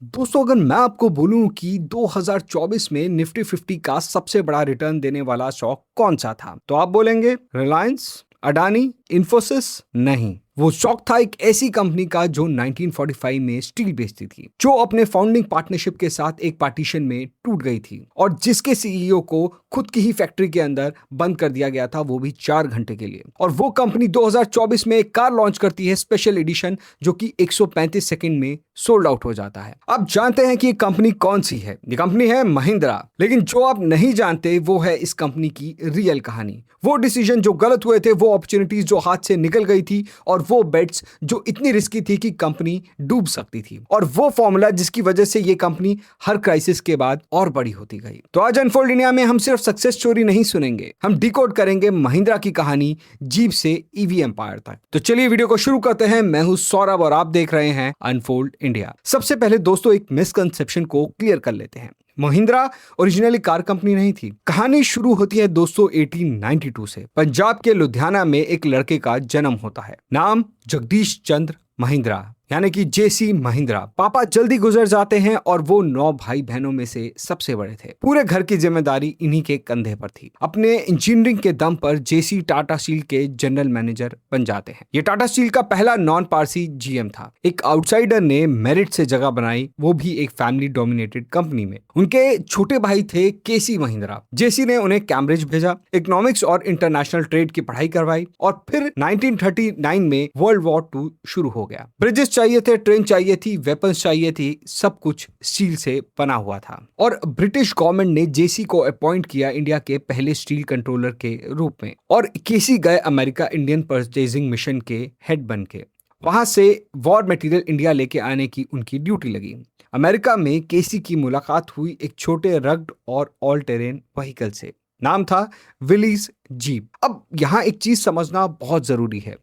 दोस्तों, अगर मैं आपको बोलूं कि 2024 में निफ्टी 50 का सबसे बड़ा रिटर्न देने वाला स्टॉक कौन सा था, तो आप बोलेंगे रिलायंस, अडानी, इंफोसिस। नहीं, वो स्टॉक था एक ऐसी कंपनी का जो 1945 में स्टील बेचती थी, जो अपने फाउंडिंग पार्टनरशिप के साथ एक पार्टीशन में टूट गई थी और जिसके सीईओ को खुद की ही फैक्ट्री के अंदर बंद कर दिया गया था, वो भी 4 घंटे के लिए। और वो कंपनी 2024 में एक कार लॉन्च करती है, स्पेशल एडिशन, जो कि 135 सेकंड में सोल्ड आउट हो जाता है। आप जानते हैं कि ये कंपनी कौन सी है? ये कंपनी है महिंद्रा। लेकिन जो आप नहीं जानते वो है इस कंपनी की रियल कहानी। वो डिसीजन जो गलत हुए थे, वो अपॉर्चुनिटीज जो हाथ से निकल गई थी, और वो बेट्स जो इतनी रिस्की थी कि कंपनी डूब सकती थी, और वो फॉर्मूला जिसकी वजह से ये कंपनी हर क्राइसिस के बाद और बड़ी होती गई। तो आज अनफोल्ड इंडिया में हम सिर्फ सक्सेस स्टोरी नहीं सुनेंगे, हम डिकोड करेंगे महिंद्रा की कहानी, जीप से ईवी एम्पायर तक। तो चलिए वीडियो को शुरू करते हैं। मैं हूं सौरभ और आप देख रहे हैं अनफोल्ड इंडिया। सबसे पहले दोस्तों एक मिसकंसेप्शन को क्लियर कर लेते हैं। महिंद्रा ओरिजिनली कार कंपनी नहीं थी। कहानी शुरू होती है दोस्तों 1892 से। पंजाब के लुधियाना में एक लड़के का जन्म होता है, नाम जगदीश चंद्र महिंद्रा, यानी कि जेसी महिंद्रा। पापा जल्दी गुजर जाते हैं और वो 9 भाई बहनों में से सबसे बड़े थे। पूरे घर की जिम्मेदारी इन्हीं के कंधे पर थी। अपने इंजीनियरिंग के दम पर जेसी टाटा स्टील के जनरल मैनेजर बन जाते हैं। ये टाटा स्टील का पहला नॉन पारसी जीएम था। एक आउटसाइडर ने मेरिट से जगह बनाई, वो भी एक फैमिली डोमिनेटेड कंपनी में। उनके छोटे भाई थे केसी महिंद्रा। जेसी ने उन्हें कैम्ब्रिज भेजा, इकोनॉमिक्स और इंटरनेशनल ट्रेड की पढ़ाई करवाई, और फिर 1939 में वर्ल्ड वॉर 2 शुरू हो गया। ब्रिजेस चाहिए थे, ट्रेन चाहिए थी, वेपन्स चाहिए थी, सब कुछ स्टील से बना हुआ था। और ब्रिटिश गवर्नमेंट ने जेसी को अपॉइंट किया इंडिया के पहले स्टील कंट्रोलर के रूप में, और केसी गए अमेरिका इंडियन परचेजिंग मिशन के हेड बन के। वहां से वॉर मटेरियल इंडिया लेके आने की उनकी ड्यूटी लगी। अमेरिका में केसी की मुलाकात हुई एक छोटे रग्ड और ऑल टेरेन व्हीकल से, नाम था विलीज जीप। अब यहाँ एक चीज समझना बहुत जरूरी है।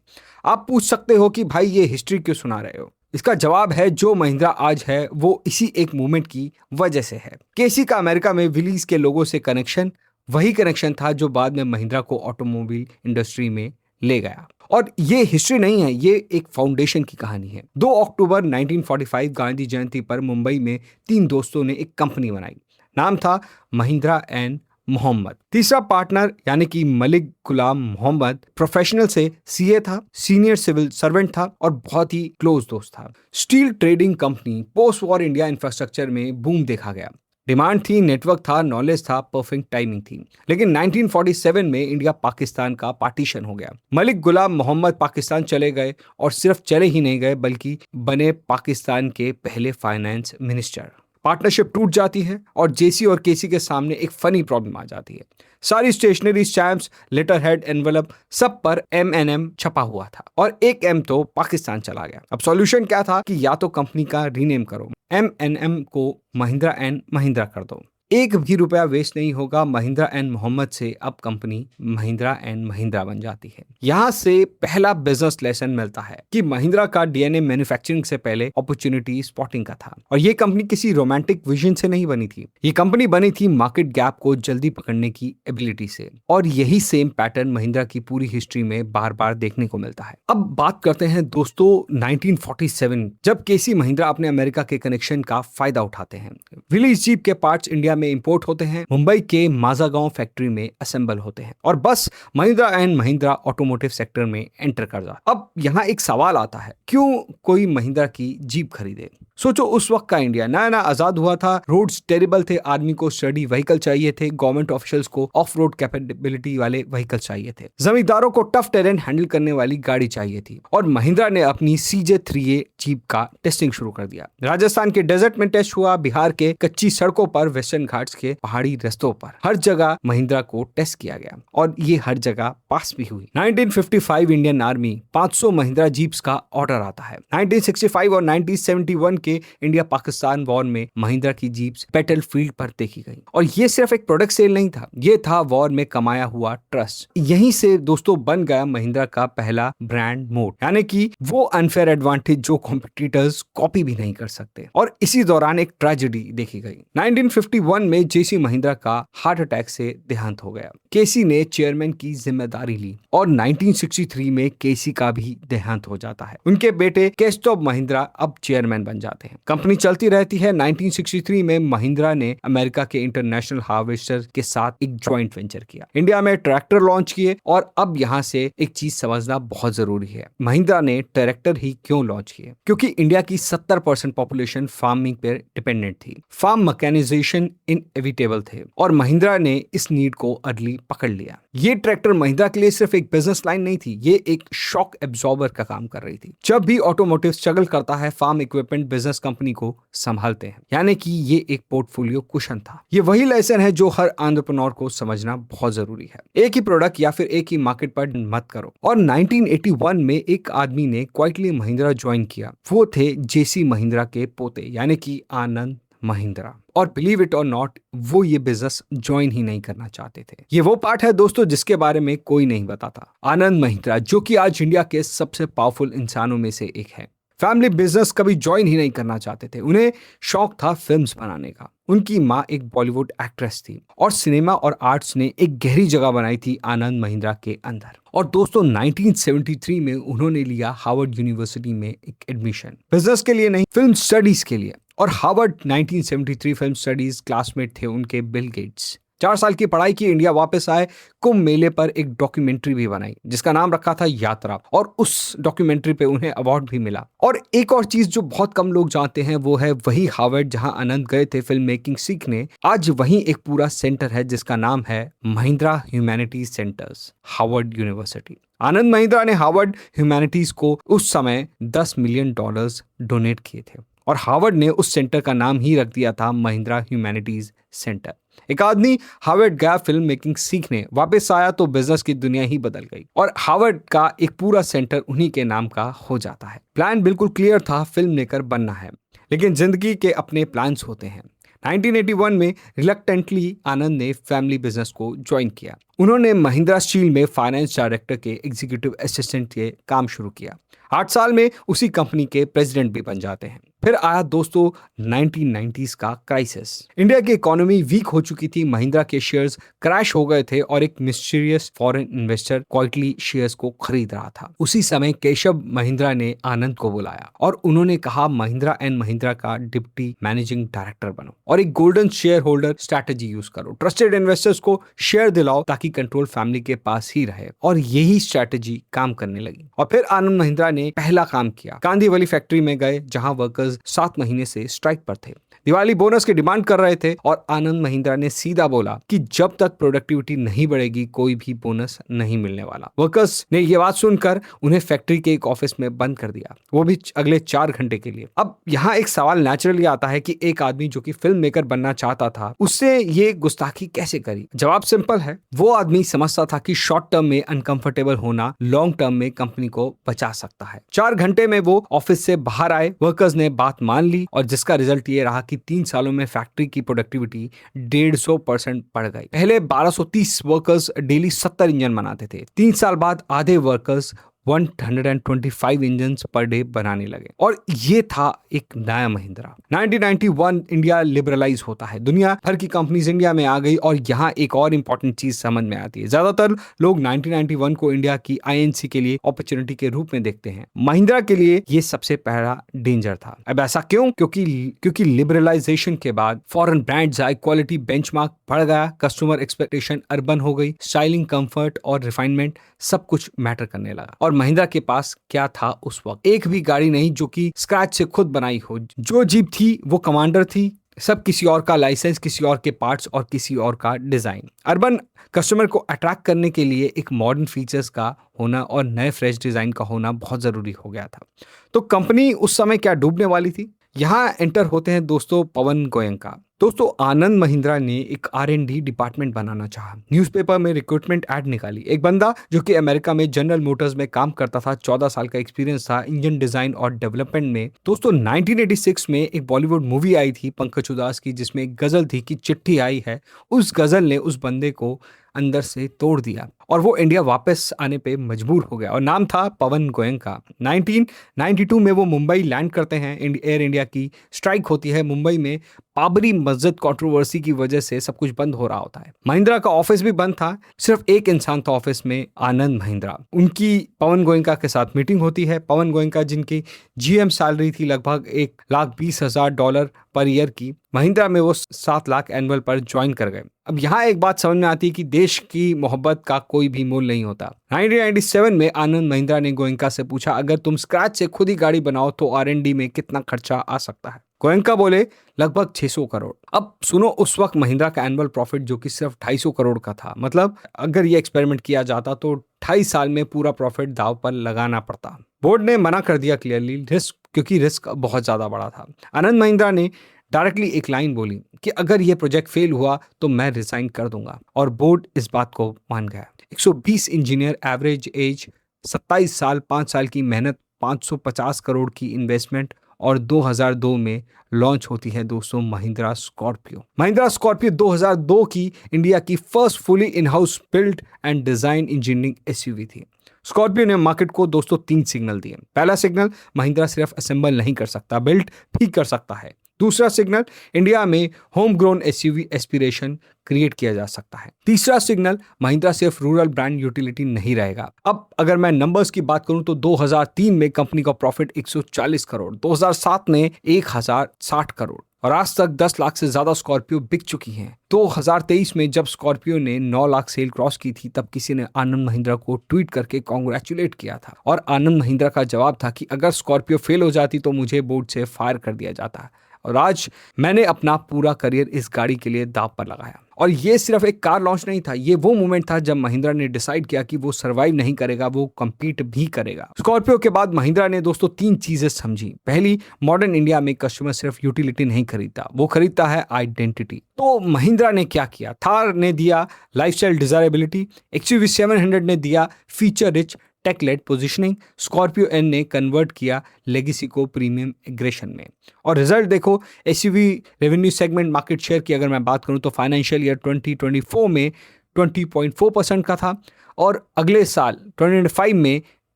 आप पूछ सकते हो कि भाई ये हिस्ट्री क्यों सुना रहे हो? इसका जवाब है, जो महिंद्रा आज है वो इसी एक मूवमेंट की वजह से है। केसी का अमेरिका में विलीज के लोगों से कनेक्शन वही कनेक्शन था जो बाद में महिंद्रा को ऑटोमोबाइल इंडस्ट्री में ले गया। और ये हिस्ट्री नहीं है, ये एक फाउंडेशन की कहानी है। 2 अक्टूबर 1945 गांधी जयंती पर मुंबई में 3 दोस्तों ने एक कंपनी बनाई। नाम था महिंद्रा एंड मोहम्मद। तीसरा पार्टनर यानी कि मलिक गुलाम मोहम्मद प्रोफेशनल से सीए था, सीनियर सिविल सर्वेंट था और बहुत ही क्लोज दोस्त था। Steel trading company post war India infrastructure में बूम देखा गया। डिमांड थी, नेटवर्क था, नॉलेज था, परफेक्ट टाइमिंग थी। लेकिन 1947 में इंडिया पाकिस्तान का पार्टीशन हो गया। मलिक गुलाम मोहम्मद पाकिस्तान चले गए, और सिर्फ चले ही नहीं गए बल्कि बने पाकिस्तान के पहले फाइनेंस मिनिस्टर। पार्टनरशिप टूट जाती है और जेसी और केसी के सामने एक फनी प्रॉब्लम आ जाती है। सारी stationery, stamps, letter head, envelope, सब पर M&M छपा हुआ था, और एक M तो पाकिस्तान चला गया। अब सॉल्यूशन क्या था कि या तो कंपनी का रीनेम करो, M&M को महिंद्रा एंड महिंद्रा कर दो, एक भी रुपया वेस्ट नहीं होगा। महिंद्रा एंड मोहम्मद से अब कंपनी महिंद्रा एंड महिंद्रा बन जाती है। यहां से पहला बिजनेस लेसन मिलता है कि महिंद्रा का डीएनए मैन्युफैक्चरिंग से पहले अपॉर्चुनिटी स्पॉटिंग का था। और ये कंपनी किसी रोमांटिक विजन से नहीं बनी थी, ये कंपनी बनी थी मार्केट गैप को जल्दी पकड़ने की एबिलिटी से। और यही सेम पैटर्न महिंद्रा की पूरी हिस्ट्री में बार बार देखने को मिलता है। अब बात करते हैं दोस्तों 1947, जब केसी महिंद्रा अपने अमेरिका के कनेक्शन का फायदा उठाते हैं। विलीज जीप के पार्ट्स इंडिया में इंपोर्ट होते हैं, मुंबई के माजागांव फैक्ट्री में असेंबल होते हैं, और बस Mahindra and Mahindra automotive sector में एंटर कर जाता। अब यहाँ एक सवाल आता है, क्यों कोई महिंद्रा की जीप खरीदे? सोचो, उस वक्त का इंडिया नया नया आजाद हुआ था, रोड्स टेरिबल थे, आर्मी को स्टडी व्हीकल चाहिए थे, गवर्नमेंट ऑफिशियल्स को ऑफ रोड कैपेबिलिटी वाले व्हीकल चाहिए थे, जमींदारों को टफ टेरेन हैंडल करने वाली गाड़ी चाहिए थी। और महिंद्रा ने अपनी CJ3A जीप का टेस्टिंग शुरू कर दिया। राजस्थान के डेजर्ट में टेस्ट हुआ, बिहार के कच्ची सड़कों पर, वेस्टर्न घाट्स के पहाड़ी रास्तों पर, हर जगह महिंद्रा को टेस्ट किया गया, और ये हर जगह पास भी हुई। 1955 इंडियन आर्मी 500 महिंद्रा जीप्स का ऑर्डर आता है। 1965 और 1971 के इंडिया पाकिस्तान वॉर में महिंद्रा की जीप्स बैटल फील्ड पर देखी गई। और ये सिर्फ एक प्रोडक्ट सेल नहीं था, ये था वॉर में कमाया हुआ ट्रस्ट। यहीं से दोस्तों बन गया महिंद्रा का पहला ब्रांड मोड, यानी कि वो अनफेयर एडवांटेज जो कॉम्पिटिटर्स कॉपी भी नहीं कर सकते। और इसी दौरान एक ट्रेजेडी देखी गई। 1951 में जेसी महिंद्रा का हार्ट अटैक से देहांत हो गया। केसी ने चेयरमैन की जिम्मेदारी ली, और 1963 में केसी का भी देहांत हो जाता है। उनके बेटे केशव महिंद्रा अब चेयरमैन बन जाते जाते हैं। कंपनी चलती रहती है। 1963 में महिंद्रा ने अमेरिका के इंटरनेशनल हार्वेस्टर के साथ एक ज्वाइंट वेंचर किया, इंडिया में ट्रैक्टर लॉन्च किए। और अब यहाँ से एक चीज समझना बहुत जरूरी है, महिंद्रा ने ट्रैक्टर ही क्यों लॉन्च किए? क्योंकि इंडिया की 70% पॉपुलेशन फार्मिंग पर डिपेंडेंट थी। फार्म मैकेनाइजेशन इनएविटेबल थे और महिंद्रा ने इस नीड को अर्ली पकड़ लिया। ये ट्रैक्टर महिंद्रा के लिए सिर्फ एक बिजनेस लाइन नहीं थी, ये एक शॉक एब्जॉर्बर का काम कर रही थी। जब भी ऑटोमोटिव स्ट्रगल करता है, फार्म इक्विपमेंट बिजनेस कंपनी को संभालते हैं, यानी कि ये एक पोर्टफोलियो कुशन था। ये वही लेसन है जो हर एंटरप्रेन्योर को समझना बहुत जरूरी है। एक ही प्रोडक्ट या फिर एक ही मार्केट पर मत करो। और 1981 में एक आदमी ने क्वाइटली महिंद्रा ज्वाइन किया। वो थे जेसी महिंद्रा के पोते, यानी कि आनंद महिंद्रा। और बिलीव इट और नॉट, वो ये बिजनेस ज्वाइन ही नहीं करना चाहते थे। ये वो पार्ट है दोस्तों जिसके बारे में कोई नहीं बताता। आनंद महिंद्रा, जो कि आज इंडिया के सबसे पावरफुल इंसानों में से एक है, फैमिली बिजनेस कभी ज्वाइन ही नहीं करना चाहते थे। उन्हें शौक था फिल्म्स बनाने का। उनकी माँ एक बॉलीवुड एक्ट्रेस थी और सिनेमा और आर्ट्स ने एक गहरी जगह बनाई थी आनंद महिंद्रा के अंदर। और दोस्तों 1973 में उन्होंने लिया हार्वर्ड यूनिवर्सिटी में एक एडमिशन, बिजनेस के लिए नहीं, फिल्म स्टडीज के लिए। और हार्वर्ड 1973 फिल्म स्टडीज क्लासमेट थे उनके बिल गेट्स। 4 साल की पढ़ाई की, इंडिया वापस आए, कुंभ मेले पर एक डॉक्यूमेंट्री भी बनाई जिसका नाम रखा था यात्रा, और उस डॉक्यूमेंट्री पे उन्हें अवार्ड भी मिला। और एक और चीज जो बहुत कम लोग जानते हैं वो है वही हार्वर्ड जहां आनंद गए थे फिल्म मेकिंग सीखने। आज वहीं एक पूरा सेंटर है जिसका नाम है Mahindra humanities centres, Harvard university. Anand Mahindra ने हार्वर्ड ह्यूमैनिटीज को उस समय $10 मिलियन डोनेट किए थे और हार्वर्ड ने उस सेंटर का नाम ही रख दिया था महिंद्रा ह्यूमैनिटीज सेंटर। एक आदमी हार्वर्ड गया फिल्म मेकिंग सीखने, वापस आया तो बिजनेस की दुनिया ही बदल गई और हार्वर्ड का एक पूरा सेंटर उन्हीं के नाम का हो जाता है। प्लान बिल्कुल क्लियर था, फिल्म मेकर बनना है, लेकिन जिंदगी के अपने प्लान्स होते हैं। 1981 में रिलक्टेंटली आनंद ने फैमिली बिजनेस को ज्वाइन किया। उन्होंने महिंद्रा स्टील में फाइनेंस डायरेक्टर के एग्जीक्यूटिव असिस्टेंट के काम शुरू किया। 8 साल में उसी कंपनी के प्रेसिडेंट भी बन जाते हैं। फिर आया दोस्तों 1990s का क्राइसिस। इंडिया की इकोनॉमी वीक हो चुकी थी, महिंद्रा के शेयर्स क्रैश हो गए थे और एक mysterious foreign investor quietly shares को खरीद रहा था। उसी समय केशव महिंद्रा ने आनंद को बुलाया और उन्होंने कहा महिंद्रा एंड महिंद्रा का डिप्टी मैनेजिंग डायरेक्टर बनो और एक golden share holder strategy use करो। ट्रस्टेड इन्वेस्टर्स को शेयर दिलाओ ताकि कंट्रोल फैमिली के पास ही रहे। और यही स्ट्रैटेजी काम करने लगी। और फिर आनंद महिंद्रा ने पहला काम किया, कांदीवली फैक्ट्री में गए जहां वर्कर्स 7 महीने से स्ट्राइक पर थे, दिवाली बोनस की डिमांड कर रहे थे और आनंद महिंद्रा ने सीधा बोला कि जब तक प्रोडक्टिविटी नहीं बढ़ेगी कोई भी बोनस नहीं मिलने वाला। वर्कर्स ने यह बात सुनकर उन्हें फैक्ट्री के एक ऑफिस में बंद कर दिया, वो भी अगले 4 घंटे के लिए। अब यहाँ एक सवाल नेचुरली आता है कि एक आदमी जो कि फिल्म मेकर बनना चाहता था उससे ये गुस्ताखी कैसे करी? जवाब सिंपल है, वो आदमी समझता था कि शॉर्ट टर्म में अनकंफर्टेबल होना लॉन्ग टर्म में कंपनी को बचा सकता है। 4 घंटे में वो ऑफिस से बाहर आए, वर्कर्स ने बात मान ली और जिसका रिजल्ट ये रहा कि 3 सालों में फैक्ट्री की प्रोडक्टिविटी 150% बढ़ गई। पहले 1230 वर्कर्स डेली 70 इंजन बनाते थे। 3 साल बाद आधे वर्कर्स 125 इंजन पर डे बनाने लगे और ये था एक नया महिंद्रा। 1991 इंडिया लिबरलाइज होता है, दुनिया भर की कंपनीज इंडिया में आ गई और यहाँ एक और इंपॉर्टेंट चीज समझ में आती है। ज्यादातर लोग 1991 को इंडिया की आईएनसी के लिए अपॉर्चुनिटी के रूप में देखते हैं, महिंद्रा के लिए ये सबसे पहला डेंजर था। अब ऐसा क्यों? क्योंकि लिबरलाइजेशन के बाद फॉरेन ब्रांड्स आए, क्वालिटी बेंचमार्क बढ़ गया, कस्टमर एक्सपेक्टेशन अर्बन हो गई, स्टाइलिंग, कंफर्ट और रिफाइनमेंट सब कुछ मैटर करने लगा। और महिंद्रा के पास क्या था उस वक्त? एक भी गाड़ी नहीं जो कि स्क्रैच से खुद बनाई हो। जो जीप थी वो कमांडर थी, सब किसी और का लाइसेंस, किसी और के पार्ट्स और किसी और का डिजाइन। अर्बन कस्टमर को अट्रैक्ट करने के लिए एक मॉडर्न फीचर्स का होना और नए फ्रेश डिजाइन का होना बहुत जरूरी हो गया था। तो कंपनी उस समय क्या डूबने वाली थी? यहाँ एंटर होते हैं दोस्तों पवन गोयनका। दोस्तों आनंद महिंद्रा ने एक R&D डिपार्टमेंट बनाना चाहा। न्यूज़पेपर में रिक्रूटमेंट ऐड निकाली। एक बंदा जो कि अमेरिका में जनरल मोटर्स में काम करता था, 14 साल का एक्सपीरियंस था इंजन डिजाइन और डेवलपमेंट में। दोस्तों 1986 में एक बॉलीवुड मूवी आई थी पंकज उधास की जिसमें एक गजल थी कि चिट्ठी आई है। उस गजल ने उस बंदे को अंदर से तोड़ दिया और वो इंडिया वापस आने पे मजबूर हो गया और नाम था पवन गोयनका। 1992 में वो मुंबई लैंड करते हैं। एयर इंडिया की स्ट्राइक होती है मुंबई में, बाबरी मस्जिद कंट्रोवर्सी की वजह से सब कुछ बंद हो रहा होता है। महिंद्रा का ऑफिस भी बंद था, सिर्फ एक इंसान था ऑफिस में, आनंद महिंद्रा। उनकी पवन गोयनका के साथ मीटिंग होती है। पवन गोयनका जिनकी जीएम सैलरी थी लगभग $1,20,000 पर ईयर की, महिंद्रा में वो 7 लाख एनुअल पर ज्वाइन कर गए। अब यहाँ एक बात समझ में आती है कि देश की मोहब्बत का कोई भी मोल नहीं होता। 1997 में आनंद महिंद्रा ने गोयनका से पूछा, अगर तुम स्क्रैच से खुद ही गाड़ी बनाओ तो R&D में कितना खर्चा आ सकता है? गोयनका बोले लगभग 600 करोड़। अब सुनो, उस वक्त महिंद्रा का एनुअल प्रॉफिट जो कि सिर्फ 250 करोड़ का था। मतलब अगर ये एक्सपेरिमेंट किया जाता तो 2.5 साल में पूरा प्रॉफिट दाव पर लगाना पड़ता। बोर्ड ने मना कर दिया क्लियरली, रिस्क, क्योंकि रिस्क बहुत ज्यादा बड़ा था। आनंद महिंद्रा ने डायरेक्टली एक लाइन बोली कि अगर ये प्रोजेक्ट फेल हुआ तो मैं रिजाइन कर दूंगा, और बोर्ड इस बात को मान गया। 120 इंजीनियर, एवरेज एज 27 साल, 5 साल की मेहनत, 550 करोड़ की इन्वेस्टमेंट, और 2002 में लॉन्च होती है दोस्तों महिंद्रा स्कॉर्पियो। महिंद्रा स्कॉर्पियो 2002 की इंडिया की first fully in house build and design engineering SUV थी। स्कॉर्पियो ने मार्केट को दोस्तों 3 सिग्नल दिए। पहला सिग्नल, महिंद्रा सिर्फ असेंबल नहीं कर सकता, बिल्ड भी कर सकता है। दूसरा सिग्नल, इंडिया में home grown SUV aspiration create किया जा सकता है। तीसरा सिग्नल, महिंद्रा सिर्फ रूरल ब्रांड यूटिलिटी नहीं रहेगा। अब अगर मैं नंबर्स की बात करूं तो 2003 में कंपनी का प्रॉफिट 140 करोड़, 2007 में 1060 करोड़, और आज तक 10 लाख से ज्यादा स्कॉर्पियो बिक चुकी हैं। 2023 में जब स्कॉर्पियो ने 9 लाख सेल क्रॉस की थी, तब किसी ने आनंद महिंद्रा को ट्वीट करके कॉन्ग्रेचुलेट किया था, और आनंद महिंद्रा का जवाब था कि अगर स्कॉर्पियो फेल हो जाती तो मुझे बोर्ड से फायर कर दिया जाता। और आज मैंने अपना पूरा करियर इस गाड़ी के लिए दांव पर लगाया। और ये सिर्फ एक कार लॉन्च नहीं था, ये वो मोमेंट था जब महिंद्रा ने डिसाइड किया कि वो सर्वाइव नहीं करेगा, वो कम्पीट भी करेगा। स्कॉर्पियो के बाद महिंद्रा ने दोस्तों 3 चीजें समझी। पहली, मॉडर्न इंडिया में कस्टमर सिर्फ यूटिलिटी नहीं खरीदता, वो खरीदता है आइडेंटिटी। तो महिंद्रा ने क्या किया? थार ने दिया लाइफस्टाइल डिजायरेबिलिटी, XUV 700 ने दिया feature rich tech led positioning, Scorpio N ने कन्वर्ट किया लेगेसी को प्रीमियम एग्रेशन में। और रिजल्ट देखो, SUV revenue segment market share की अगर मैं बात करूं तो फाइनेंशियल ईयर 2024 में 20.4% का था, और अगले साल 2025 में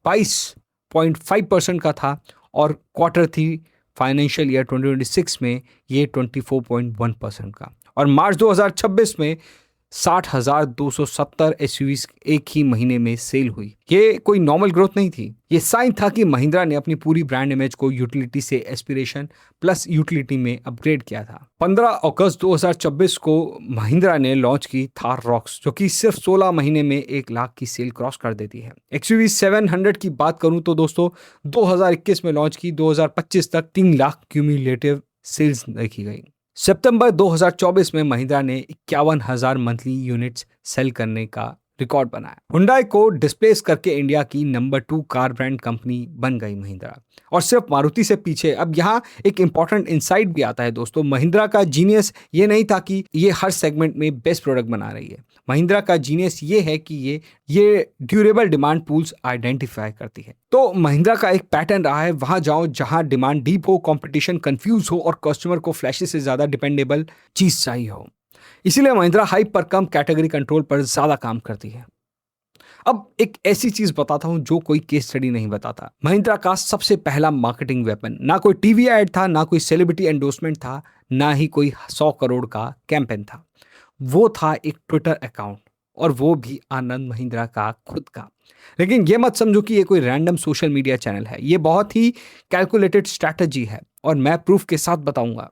22.5% का था, और क्वार्टर 3 फाइनेंशियल ईयर 2026 में ये 24.1% का, और मार्च 2026 में 60,270 एसयूवीज एक ही महीने में सेल हुई। ये कोई नॉर्मल ग्रोथ नहीं थी, ये साइन था कि महिंद्रा ने अपनी पूरी ब्रांड इमेज को यूटिलिटी से एस्पिरेशन प्लस यूटिलिटी में अपग्रेड किया था। 15 अगस्त 2026 को महिंद्रा ने लॉन्च की थार रॉक्स, जो कि सिर्फ 16 महीने में 1 लाख की सेल क्रॉस कर देती है। XUV 700 की बात करूं तो दोस्तों 2021 में लॉन्च की, 2025 तक 3 लाख क्यूमुलेटिव सेल्स देखी गई। सितंबर 2024 में महिंद्रा ने 51,000 मंथली यूनिट्स सेल करने का रिकॉर्ड बनाया। हुंडई को डिस्प्लेस करके इंडिया की नंबर 2 कार ब्रांड कंपनी बन गई महिंद्रा, और सिर्फ मारुति से पीछे। अब यहाँ एक इंपॉर्टेंट इंसाइट भी आता है दोस्तों, महिंद्रा का जीनियस ये नहीं था कि ये हर सेगमेंट में बेस्ट प्रोडक्ट बना रही है। महिंद्रा का जीनियस ये है कि ये ड्यूरेबल डिमांड पूल्स आइडेंटिफाई करती है। तो महिंद्रा का एक पैटर्न रहा है, वहां जाओ जहां डिमांड डीप हो, कंपटीशन कंफ्यूज हो, और कस्टमर को फ्लैशेस से ज्यादा डिपेंडेबल चीज चाहिए हो। इसीलिए महिंद्रा हाइप पर कम, कैटेगरी कंट्रोल पर ज्यादा काम करती है। अब एक ऐसी चीज बताता हूं जो कोई केस स्टडी नहीं बताता। महिंद्रा का सबसे पहला मार्केटिंग वेपन, ना कोई टीवी एड था, ना कोई सेलिब्रिटी एंडोर्समेंट था, ना ही कोई 100 करोड़ का कैंपेन था। वो था एक ट्विटर अकाउंट, और वो भी आनंद महिंद्रा का खुद का। लेकिन ये मत समझो कि ये कोई रैंडम सोशल मीडिया चैनल है, ये बहुत ही कैलकुलेटेड स्ट्रैटेजी है, और मैं प्रूफ के साथ बताऊंगा।